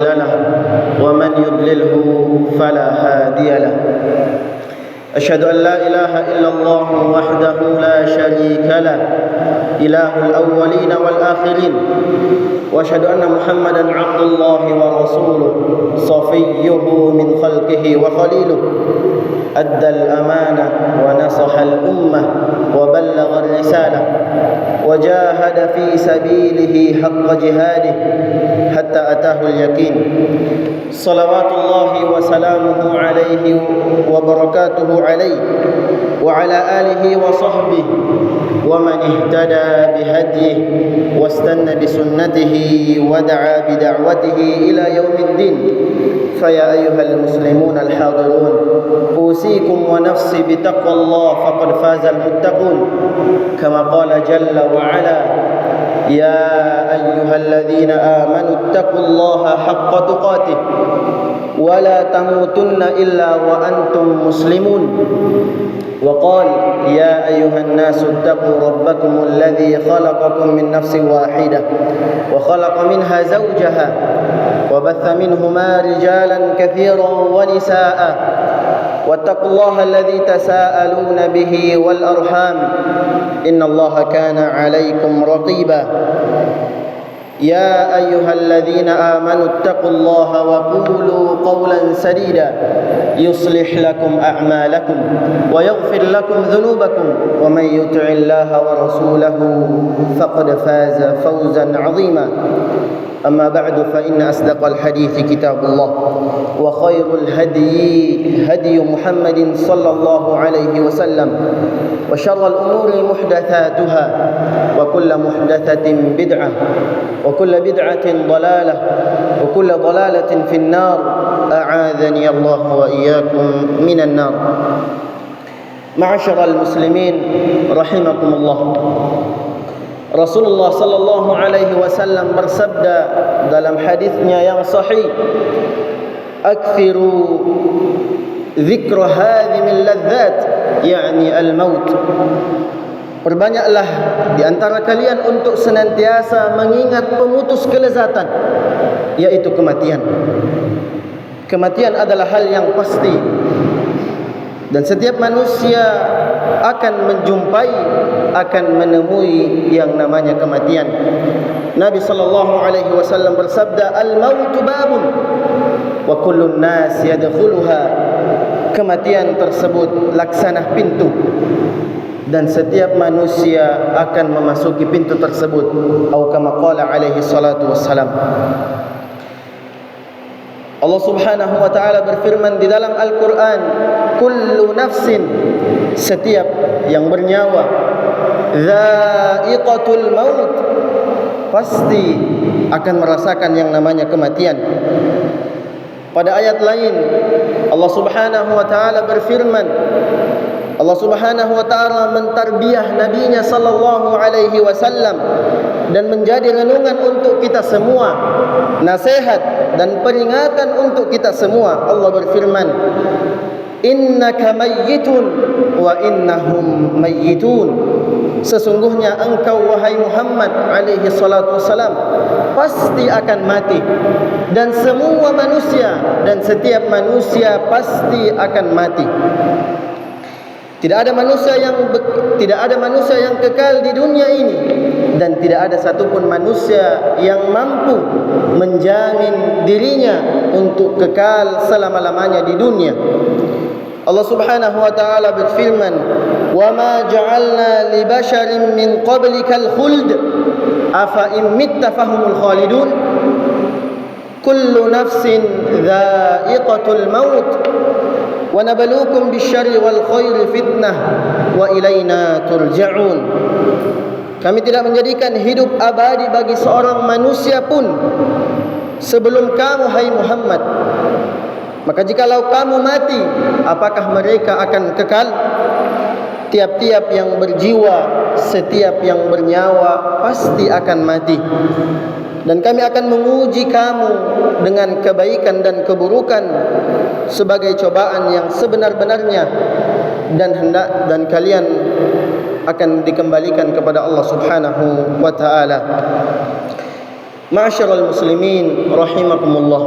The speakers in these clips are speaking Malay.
له ومن يضلله فلا هادي له. أشهد أن لا إله إلا الله وحده لا شريك له إله الأولين والآخرين، وأشهد أن محمدا عبد الله ورسوله صفيه من خلقه وخليله، أدى الأمانة ونصح الأمة وبلغ الرسالة وجاهد في سبيله حق جهاده حتى أتاه اليقين. صلوات الله وسلامه عليه وبركاته عليه وعلى آله وصحبه ومن اهتدى بهديه واستنى بسنته ودعا بدعوته إلى يوم الدين. فيا أيها المسلمون الحاضرون، أوصيكم ونفسي بتقوى الله فقد فاز المتقون، كما قال جل وعلا: يا أيها الذين آمنوا اتقوا الله حق تقاته ولا تموتن إلا وأنتم مسلمون. وقال: يا أيها الناس اتقوا ربكم الذي خلقكم من نفس واحدة وخلق منها زوجها وبث منهما رجالا كثيرا ونساء، واتقوا الله الذي تساءلون به والأرحام إن الله كان عليكم رقيبا. يا أيها الذين آمنوا اتقوا الله وقولوا قولا سديدا يصلح لكم أعمالكم ويغفر لكم ذنوبكم، ومن يطع الله ورسوله فقد فاز فوزا عظيما. أما بعد، فإن أصدق الحديث كتاب الله، وخير الهدي هدي محمد صلى الله عليه وسلم، وشر الأمور محدثاتها، وكل محدثة بدعة، وكل بدعة ضلالة، وكل ضلالة في النار. أعاذني الله وإياكم من النار. معاشر المسلمين رحمكم الله، Rasulullah sallallahu alaihi wasallam bersabda dalam hadisnya yang sahih, "Akthiru dzikra hadhimil ladzat", yakni al-maut. Perbanyaklah di antara kalian untuk senantiasa mengingat pemutus kelezatan, yaitu kematian. Kematian adalah hal yang pasti, dan setiap manusia akan menjumpai, akan menemui yang namanya kematian. Nabi sallallahu alaihi wasallam bersabda, "Al-mautu babun wa kullun nas yadkhuluha." Kematian tersebut laksana pintu, dan setiap manusia akan memasuki pintu tersebut. Atau kama qala alaihi salatu wassalam. Allah Subhanahu wa taala berfirman di dalam Al-Qur'an, "Kullu nafsin", setiap yang bernyawa, "Dha'iqatul maut", pasti akan merasakan yang namanya kematian. Pada ayat lain Allah Subhanahu wa taala berfirman, Allah Subhanahu wa taala mentarbiyah nabinya sallallahu alaihi wasallam dan menjadi renungan untuk kita semua, nasihat dan peringatan untuk kita semua. Allah berfirman, "Innaka mayyitun wa innahum mayyitun." Sesungguhnya engkau wahai Muhammad alaihi salatu wassalam pasti akan mati, dan semua manusia dan setiap manusia pasti akan mati. Tidak ada manusia yang kekal di dunia ini, dan tidak ada satupun manusia yang mampu menjamin dirinya untuk kekal selama-lamanya di dunia. Allah Subhanahu wa taala berfirman, "Wa ma ja'alna li basharin min qablikal khuld afa in mitta fahumul khalidun. Kullu nafsin dha'iqatul maut wa nabluukum bisyarri wal khairi fitnah wa ilaina turja'un." Kami tidak menjadikan hidup abadi bagi seorang manusia pun sebelum kamu hai Muhammad. Maka jikalau kamu mati, apakah mereka akan kekal? Tiap-tiap yang berjiwa, setiap yang bernyawa pasti akan mati. Dan kami akan menguji kamu dengan kebaikan dan keburukan sebagai cobaan yang sebenar-benarnya, dan kalian akan dikembalikan kepada Allah Subhanahu wa taala. Ma'asyiral muslimin rahimakumullah.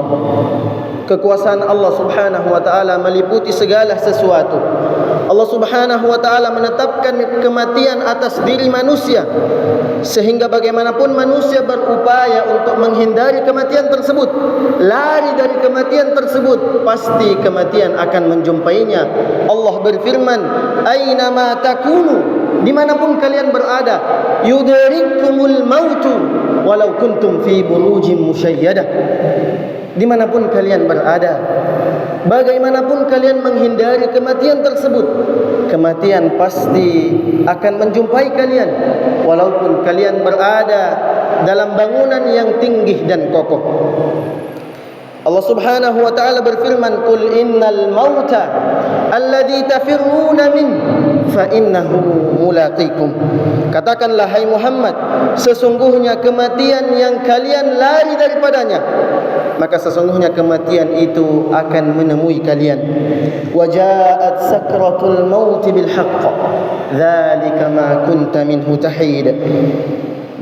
Kekuasaan Allah Subhanahu wa taala meliputi segala sesuatu. Allah Subhanahu wa taala menetapkan kematian atas diri manusia, sehingga bagaimanapun manusia berupaya untuk menghindari kematian tersebut, lari dari kematian tersebut, pasti kematian akan menjumpainya. Allah berfirman, "Aina ma takunu", dimanapun kalian berada, "yudrikumul mautu walau kuntum fi burujin musyayyadah." Dimanapun kalian berada, bagaimanapun kalian menghindari kematian tersebut, kematian pasti akan menjumpai kalian, walaupun kalian berada dalam bangunan yang tinggi dan kokoh. Allah Subhanahu wa taala berfirman, "Qul innal mauta alladzi tafirruna min fa innahu mulaqikum." Katakanlah hai Muhammad, sesungguhnya kematian yang kalian lari daripadanya, maka sesungguhnya kematian itu akan menemui kalian. Wa ja'at sakratul maut bil haqq, dzalika ma kunta minhu tahid.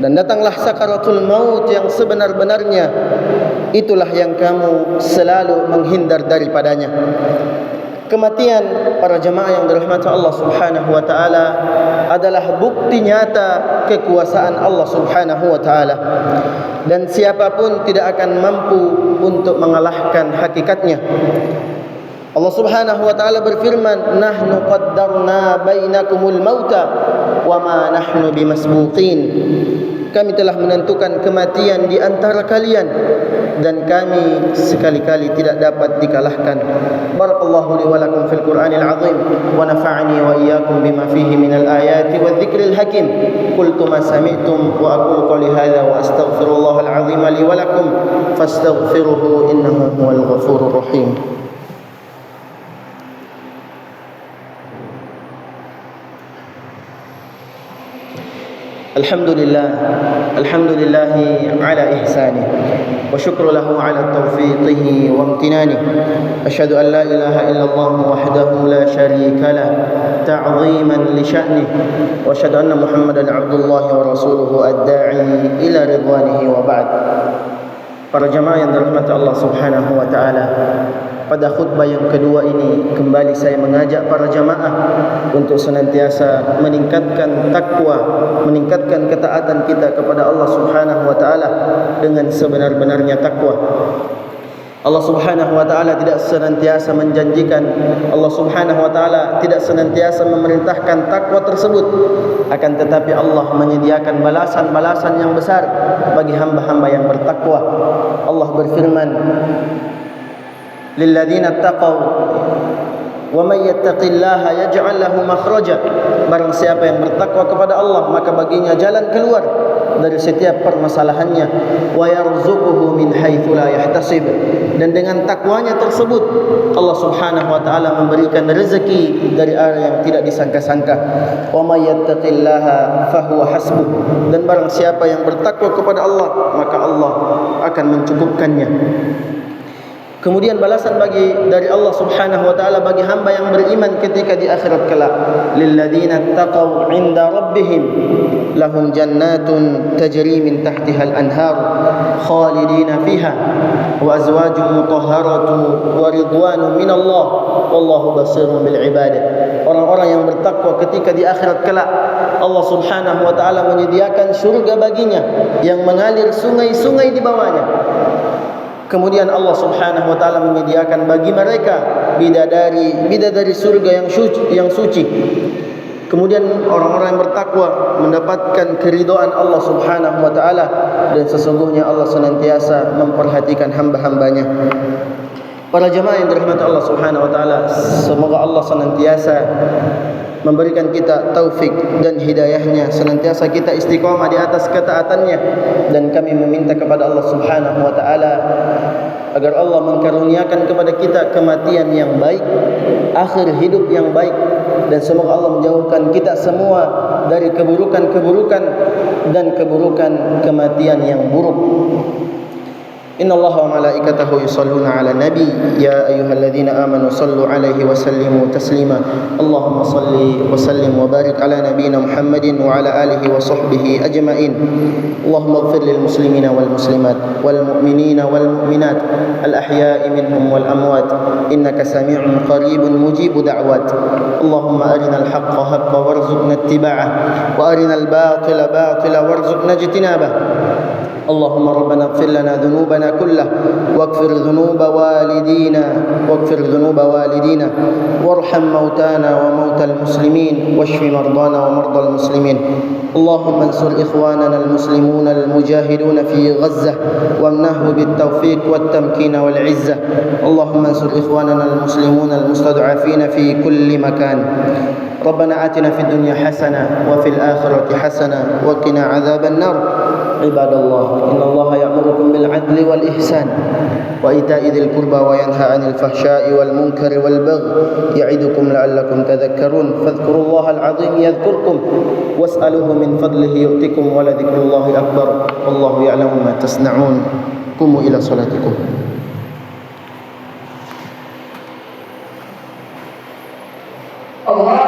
Dan datanglah sakaratul maut yang sebenar-benarnya, itulah yang kamu selalu menghindar daripadanya. Kematian, para jemaah yang dirahmati Allah Subhanahu wa taala, adalah bukti nyata kekuasaan Allah Subhanahu wa taala, dan siapapun tidak akan mampu untuk mengalahkan hakikatnya. Allah Subhanahu wa taala berfirman, "Nahnu qaddarna bainakumul mauta wa ma nahnu bimasbuqin." Kami telah menentukan kematian di antara kalian, dan kami sekali-kali tidak dapat dikalahkan. Barakallahu li wa lakum fil Qur'anil azim, wa nafa'ani wa iyyakum bima fihi minal ayati wadh-dhikril hakim. Qultu ma sami'tum wa aqulu qawli hadha wa astaghfirullahal azim li wa lakum fastaghfiruhu innahu huwal ghafurur rahim. Alhamdulillahi ala ihsanih, wa syukru lahu ala taufiqihi wa amtinanih. Asyhadu an la ilaha illallah wahdahu la syarika lah, ta'ziman li sya'nih, wa asyhadu anna Muhammadan abdullahi wa rasuluhu ad-da'i ila ridwanihi wa ba'd. Para jemaah yang dirahmati Allah Subhanahu wa taala, pada khutbah yang kedua ini kembali saya mengajak para jemaah untuk senantiasa meningkatkan takwa, meningkatkan ketaatan kita kepada Allah Subhanahu wa taala dengan sebenar-benarnya takwa. Allah Subhanahu wa taala tidak senantiasa menjanjikan, Allah Subhanahu wa taala tidak senantiasa memerintahkan takwa tersebut, akan tetapi Allah menyediakan balasan-balasan yang besar bagi hamba-hamba yang bertakwa. Allah berfirman, "Lilladzina taqaw wa may yattaqillaha yaj'al lahu makhraja." Barang siapa yang bertakwa kepada Allah, maka baginya jalan keluar dari setiap permasalahannya. Wa yarzuquhu min haitsu la yahtasib. Dan dengan takwanya tersebut, Allah Subhanahu wa taala memberikan rezeki dari arah yang tidak disangka-sangka. Wa may yattaqillaha fahuwa hasbuh. Dan barang siapa yang bertakwa kepada Allah, maka Allah akan mencukupkannya. Kemudian balasan dari Allah Subhanahu wa taala bagi hamba yang beriman ketika di akhirat kelak. Lilladzina taqaw 'inda rabbihim lahum jannatun tajri min tahtiha al-anhar khalidina fiha wa azwajun mutahharatu wa ridwanun minallah wallahu basirun bil ibad. Orang-orang yang bertakwa ketika di akhirat kelak, Allah Subhanahu wa taala menyediakan surga baginya yang mengalir sungai-sungai di bawahnya. Kemudian Allah Subhanahu wa taala menyediakan bagi mereka bidadari surga yang suci. Kemudian orang-orang yang bertakwa mendapatkan keridhaan Allah Subhanahu wa taala, dan sesungguhnya Allah senantiasa memperhatikan hamba-hambanya. Para jemaah yang dirahmati Allah Subhanahu wa taala, semoga Allah senantiasa memberikan kita taufik dan hidayahnya, senantiasa kita istiqamah di atas ketaatannya, dan kami meminta kepada Allah Subhanahu wa taala agar Allah mengkaruniakan kepada kita kematian yang baik, akhir hidup yang baik, dan semoga Allah menjauhkan kita semua dari keburukan-keburukan dan keburukan kematian yang buruk. إن الله وملائكته يصلون على النبي يا أيها الذين آمنوا صلوا عليه وسلموا تسليما اللهم صل وسلم وبارك على نبينا محمد وعلى آله وصحبه أجمعين اللهم اغفر للمسلمين والمسلمات والمؤمنين والمؤمنات الأحياء منهم والأموات إنك سميع قريب مجيب دعوات اللهم أرنا الحق حقا وارزقنا اتباعه وأرنا الباطل باطلا وارزقنا اجتنابه اللهم ربنا اغفر لنا ذنوبنا كلها واغفر ذنوب والدينا وارحم موتانا وموتى المسلمين واشف مرضانا ومرضى المسلمين اللهم انصر إخواننا المسلمون المجاهدون في غزة وامنه بالتوفيق والتمكين والعزة اللهم انصر إخواننا المسلمون المستضعفين في كل مكان ربنا آتنا في الدنيا حسنة وفي الآخرة حسنة وقنا عذاب النار عباد الله إن الله يأمركم بالعدل والإحسان وإيتاء ذي القربى وينهى عن الفحشاء والمنكر والبغي يعظكم لعلكم تذكرون فاذكروا الله العظيم يذكركم واسألوه من فضله يؤتكم ولذكر الله أكبر والله يعلم ما تصنعون قوموا إلى صلاتكم Allah